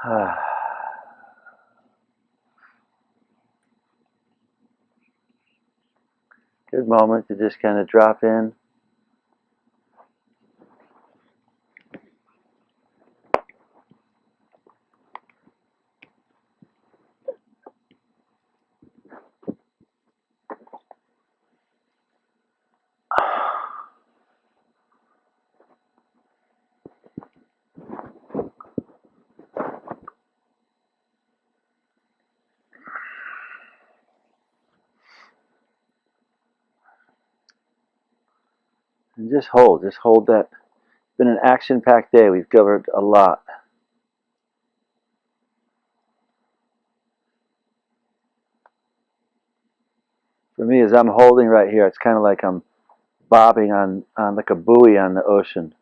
Good moment to just kind of drop in. And just hold that. It's been an action-packed day. We've covered a lot. For me, as I'm holding right here, it's kind of like I'm bobbing on like a buoy on the ocean.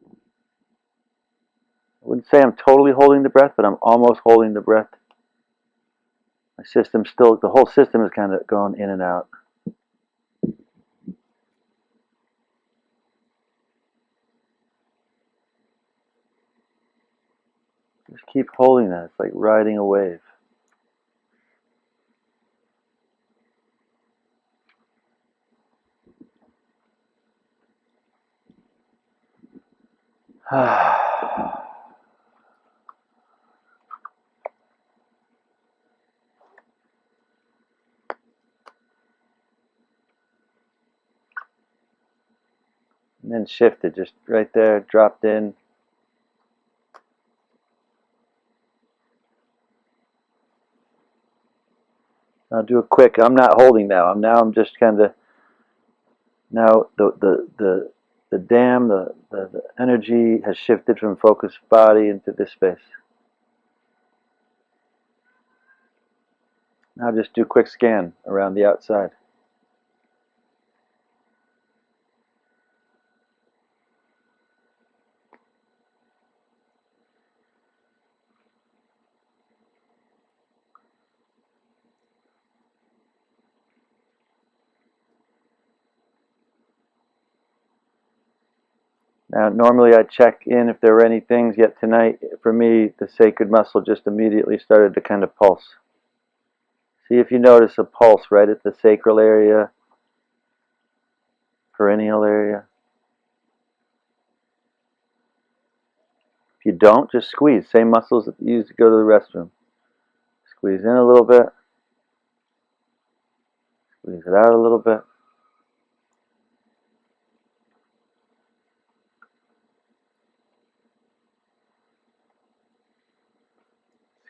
I wouldn't say I'm totally holding the breath, but I'm almost holding the breath. My system still, the whole system is kind of going in and out. Just keep holding that. It's like riding a wave. And then shifted, just right there, dropped in. I'll do a quick. I'm not holding now. I'm just kind of now the dam, the energy has shifted from focused body into this space. Now just do a quick scan around the outside. Now, normally I check in if there were any things, yet tonight, for me, the sacred muscle just immediately started to kind of pulse. See if you notice a pulse right at the sacral area, perineal area. If you don't, just squeeze. Same muscles that you use to go to the restroom. Squeeze in a little bit. Squeeze it out a little bit.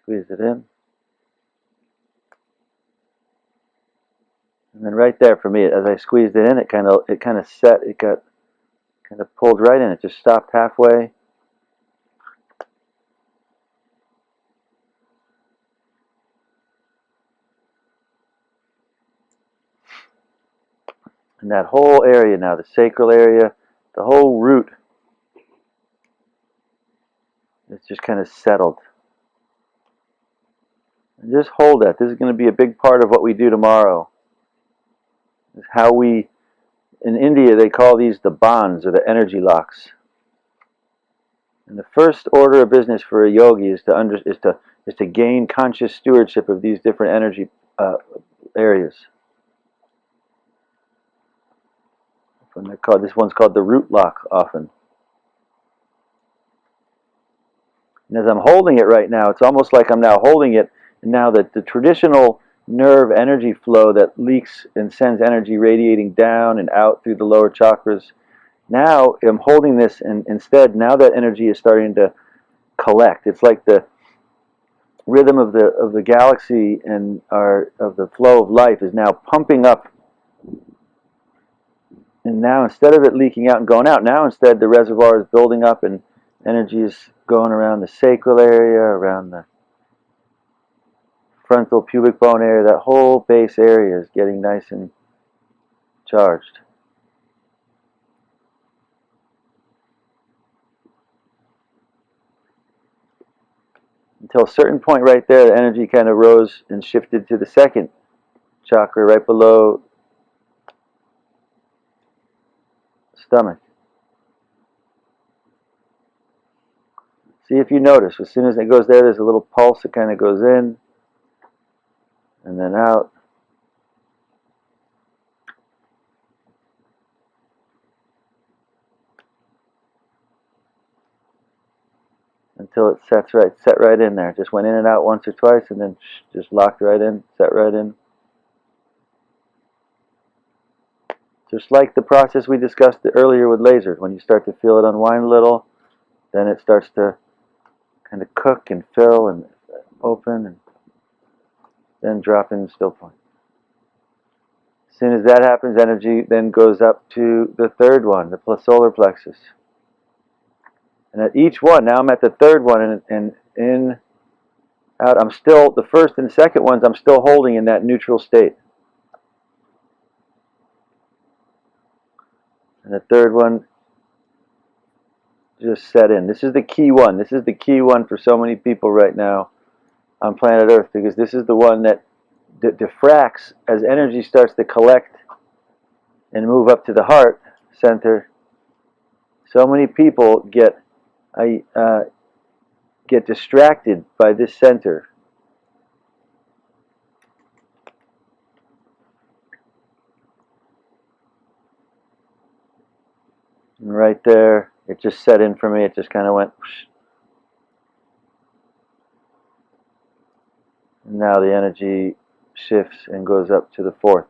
Squeeze it in. And then right there for me, as I squeezed it in, it kind of set, it got kind of pulled right in. It just stopped halfway. And that whole area now, the sacral area, the whole root, it's just kind of settled. And just hold that. This is going to be a big part of what we do tomorrow. Is how we, in India, they call these the bonds or the energy locks. And the first order of business for a yogi is to gain conscious stewardship of these different energy areas. This one's called the root lock often. And as I'm holding it right now, it's almost like I'm now holding it, and now that the traditional nerve energy flow that leaks and sends energy radiating down and out through the lower chakras, now I'm holding this, and instead, now that energy is starting to collect. It's like the rhythm of the galaxy and of the flow of life is now pumping up. And now instead of it leaking out and going out, now instead the reservoir is building up and energy is going around the sacral area, around the frontal pubic bone area. That whole base area is getting nice and charged. Until a certain point right there, the energy kind of rose and shifted to the second chakra right below stomach. See if you notice, as soon as it goes there, there's a little pulse that kind of goes in and then out. Until it set right in there. Just went in and out once or twice and then just locked right in, set right in. Just like the process we discussed earlier with lasers. When you start to feel it unwind a little, then it starts to kind of cook and fill and open and then drop in the still point. As soon as that happens, energy then goes up to the third one, the solar plexus. And at each one, now I'm at the third one, and in, out, I'm still, the first and second ones, I'm still holding in that neutral state. And the third one just set in. This is the key one. This is the key one for so many people right now on planet Earth, because this is the one that diffracts as energy starts to collect and move up to the heart center. So many people get distracted by this center. And right there, it just set in for me. It just kind of went. Whoosh. And now the energy shifts and goes up to the fourth.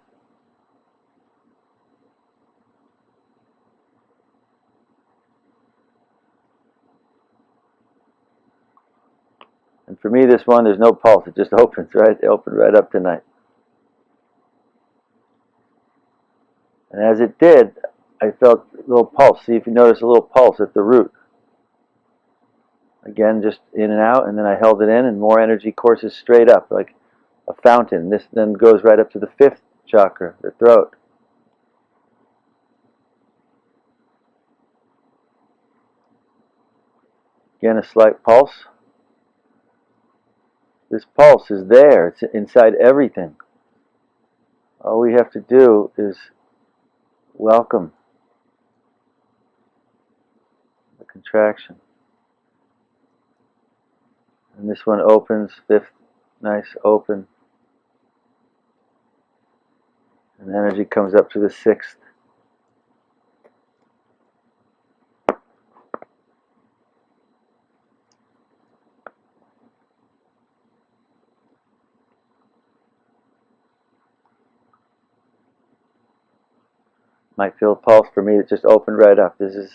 And for me, this one, there's no pulse. It just opens, right? It opened right up tonight. And as it did, I felt a little pulse. See if you notice a little pulse at the root. Again, just in and out, and then I held it in, and more energy courses straight up, like a fountain. This then goes right up to the fifth chakra, the throat. Again, a slight pulse. This pulse is there. It's inside everything. All we have to do is welcome the contraction. And this one opens, fifth, nice open. And energy comes up to the sixth. Might feel a pulse for me that just opened right up. This is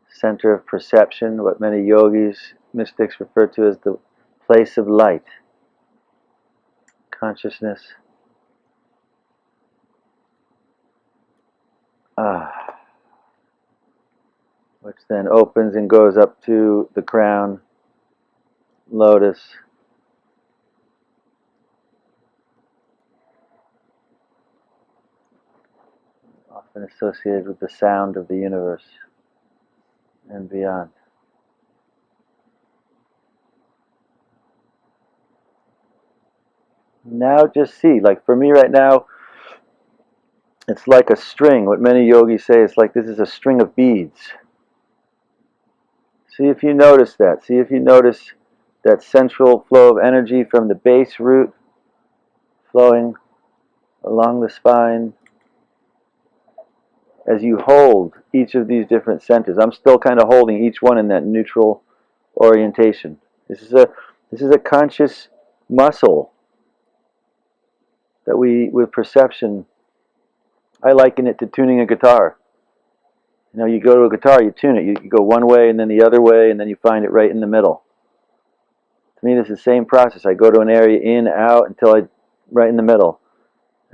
center of perception, what many yogis, mystics refer to as the place of light, consciousness. Which then opens and goes up to the crown, lotus. Often associated with the sound of the universe and beyond. Now just see, like for me right now, it's like a string. What many yogis say is like this is a string of beads. See if you notice that. See if you notice that central flow of energy from the base root flowing along the spine as you hold each of these different centers. I'm still kind of holding each one in that neutral orientation. This is a conscious muscle that we, with perception, I liken it to tuning a guitar. You know, you go to a guitar, you tune it. You go one way and then the other way, and then you find it right in the middle. To me, it's the same process. I go to an area in, out, until I, right in the middle.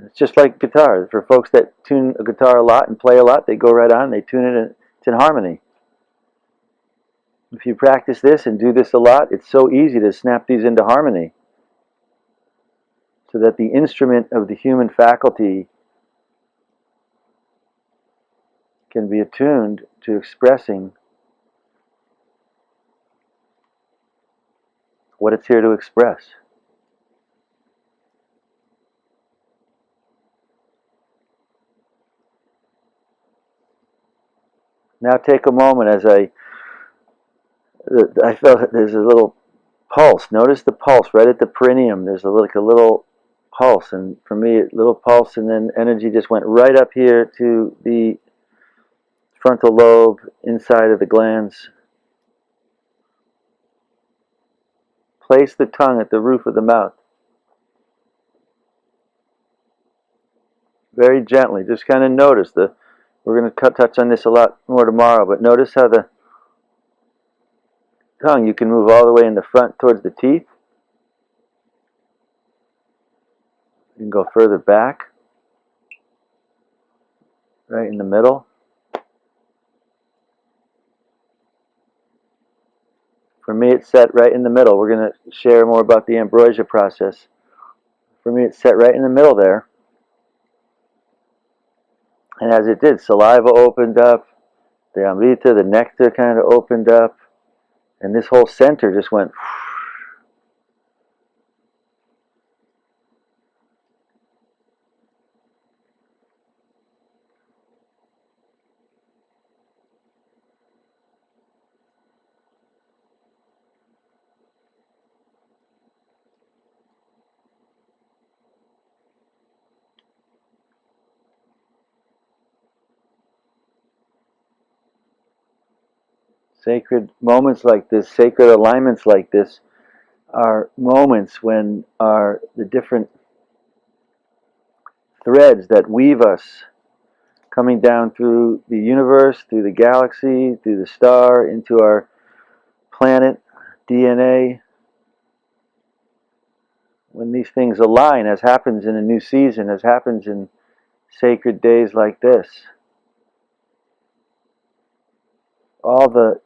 It's just like guitar. For folks that tune a guitar a lot and play a lot, they go right on, they tune it, and it's in harmony. If you practice this and do this a lot, it's so easy to snap these into harmony. So that the instrument of the human faculty can be attuned to expressing what it's here to express. Now take a moment as I felt that there's a little pulse. Notice the pulse right at the perineum. There's like a little pulse, and for me, a little pulse, and then energy just went right up here to the frontal lobe, inside of the glands. Place the tongue at the roof of the mouth. Very gently, just kind of notice we're going to touch on this a lot more tomorrow, but notice how the tongue, you can move all the way in the front towards the teeth. You can go further back, right in the middle. For me, it's set right in the middle. We're going to share more about the ambrosia process. For me, it's set right in the middle there. And as it did, saliva opened up, the amrita, the nectar kind of opened up, and this whole center just went. Sacred moments like this, sacred alignments like this, are moments when the different threads that weave us, coming down through the universe, through the galaxy, through the star, into our planet, DNA. When these things align, as happens in a new season, as happens in sacred days like this, all the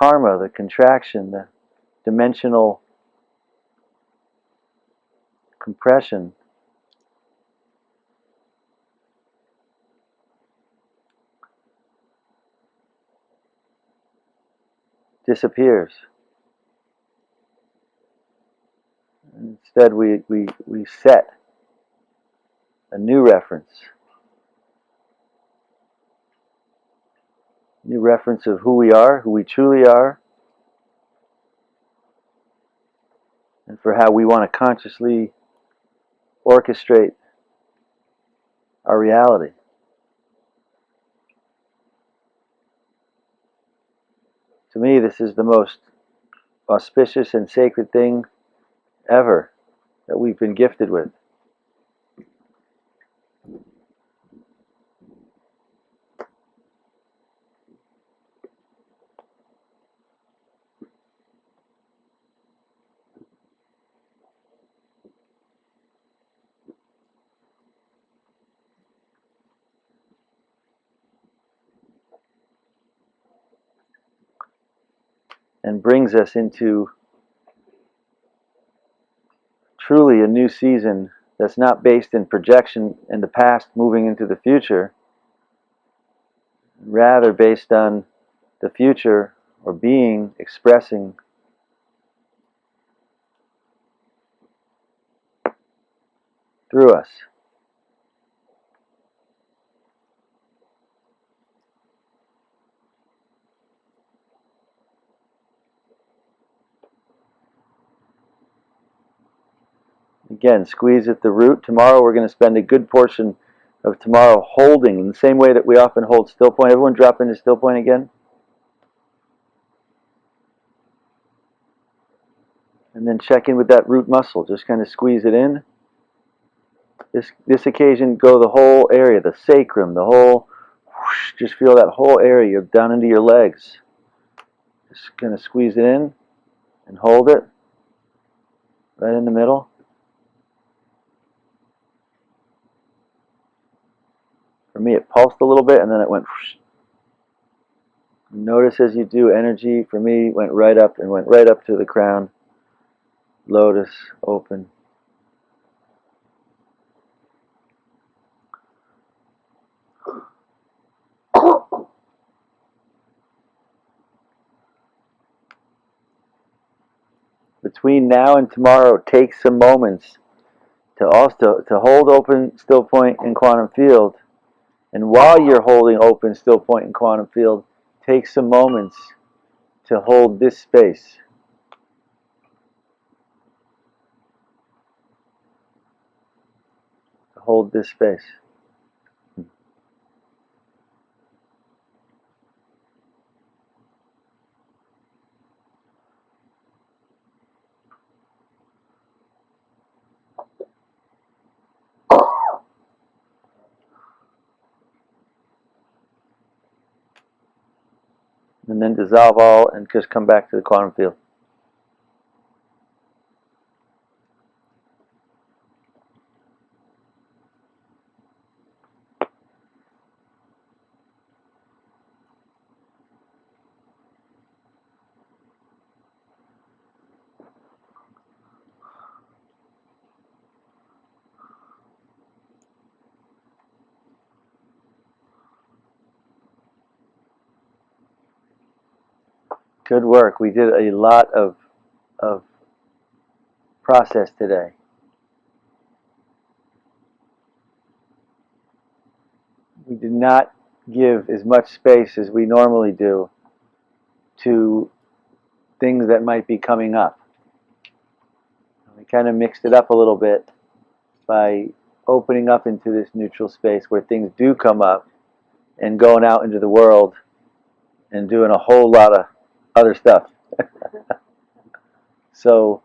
karma, the contraction, the dimensional compression disappears. Instead, we set a new reference of who we are, who we truly are, and for how we want to consciously orchestrate our reality. To me, this is the most auspicious and sacred thing ever that we've been gifted with. And brings us into truly a new season that's not based in projection in the past moving into the future, rather based on the future or being expressing through us. Again, squeeze at the root. Tomorrow we're going to spend a good portion of tomorrow holding in the same way that we often hold still point. Everyone drop into still point again. And then check in with that root muscle. Just kind of squeeze it in. This occasion, go the whole area, the sacrum, the whole, whoosh, just feel that whole area down into your legs. Just kind of squeeze it in and hold it right in the middle. For me, it pulsed a little bit and then it went whoosh. Notice as you do, energy for me went right up to the crown. Lotus, open. Between now and tomorrow, take some moments to hold open still point in quantum field And while you're holding open, still point and quantum field, take some moments to hold this space. To hold this space. And then dissolve all and just come back to the quantum field. Good work. We did a lot of process today. We did not give as much space as we normally do to things that might be coming up. We kind of mixed it up a little bit by opening up into this neutral space where things do come up and going out into the world and doing a whole lot of other stuff. So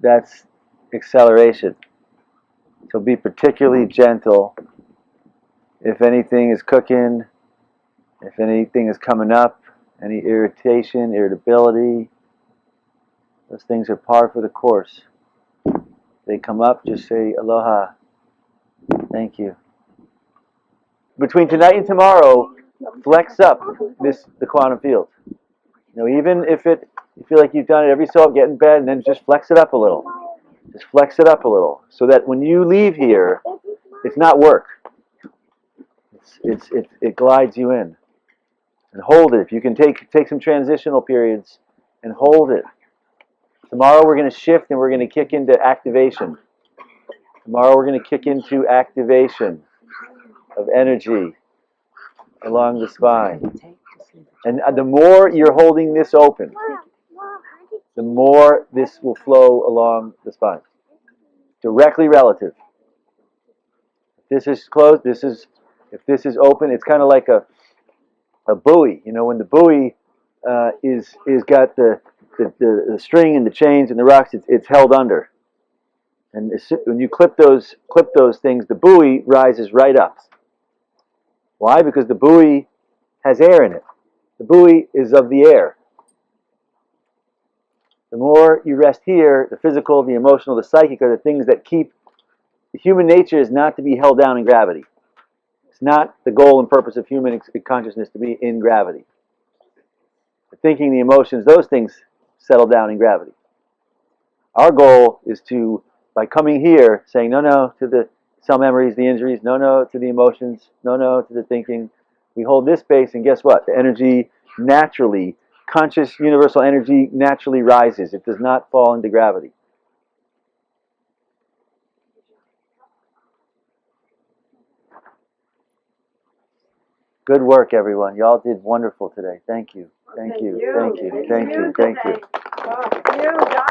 that's acceleration. So be particularly gentle if anything is cooking, if anything is coming up, any irritation, irritability. Those things are par for the course. They come up, just say aloha, thank you. Between tonight and tomorrow, flex up the quantum field. Even if you feel like you've done it every so often, get in bed and then just flex it up a little. Just flex it up a little, so that when you leave here, it's not work. It glides you in. And hold it. If you can take some transitional periods and hold it. Tomorrow we're going to shift and we're going to kick into activation. Tomorrow we're going to kick into activation of energy along the spine. And the more you're holding this open, the more this will flow along the spine. Directly relative. If this is closed, if this is open, it's kind of like a buoy. When the buoy is got the string and the chains and the rocks, it's held under. And when you clip those things, the buoy rises right up. Why? Because the buoy has air in it. The buoy is of the air. The more you rest here, the physical, the emotional, the psychic are the things that keep. The human nature is not to be held down in gravity. It's not the goal and purpose of human consciousness to be in gravity. The thinking, the emotions, those things settle down in gravity. Our goal is to, by coming here, saying no to the cell memories, the injuries, no to the emotions, no to the thinking. We hold this space, and guess what? The energy naturally, conscious universal energy naturally rises. It does not fall into gravity. Good work, everyone. Y'all did wonderful today. Thank you. Thank you. Thank you. Thank you. Thank you. Thank you.